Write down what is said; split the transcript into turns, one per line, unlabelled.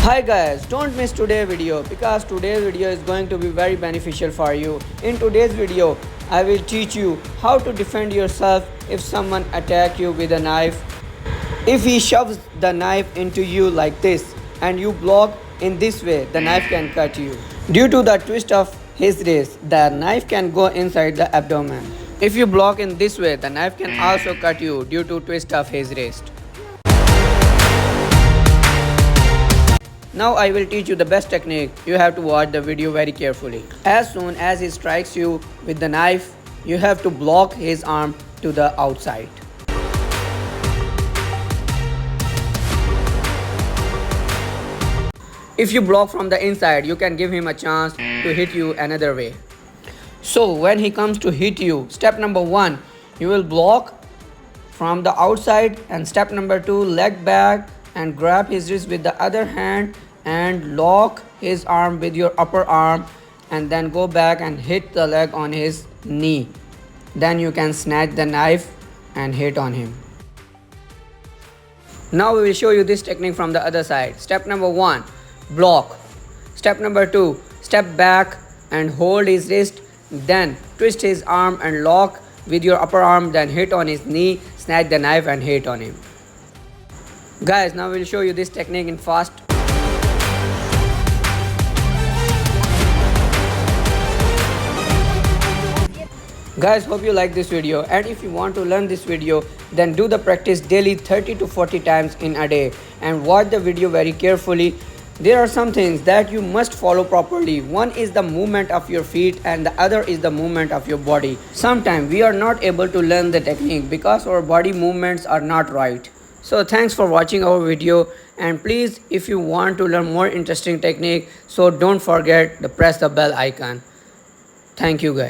Hi guys, don't miss today's video because today's video is going to be very beneficial for you. In today's video, I will teach you how to defend yourself if someone attack you with a knife. If he shoves the knife into you like this and you block in this way, the knife can cut you. Due to the twist of his wrist, the knife can go inside the abdomen. If you block in this way, the knife can also cut you due to twist of his wrist. Now I will teach you the best technique. You have to watch the video very carefully. As soon as he strikes you with the knife, you have to block his arm to the outside. If you block from the inside, you can give him a chance to hit you another way. So when he comes to hit you, step number 1, you will block from the outside, and step number 2, leg back and grab his wrist with the other hand and lock his arm with your upper arm, and then go back and hit the leg on his knee. Then you can snatch the knife and hit on him. Now we will show you this technique from the other side. Step number 1, block. Step number 2, step back and hold his wrist, then twist his arm and lock with your upper arm, then hit on his knee, snatch the knife and hit on him. Guys, now we will show you this technique in fast. Guys, hope you like this video, and if you want to learn this video, then do the practice daily 30 to 40 times in a day and watch the video very carefully. There are some things that you must follow properly. One is the movement of your feet and the other is the movement of your body. Sometimes we are not able to learn the technique because our body movements are not right. So thanks for watching our video, and please, if you want to learn more interesting technique, so don't forget to press the bell icon. Thank you guys.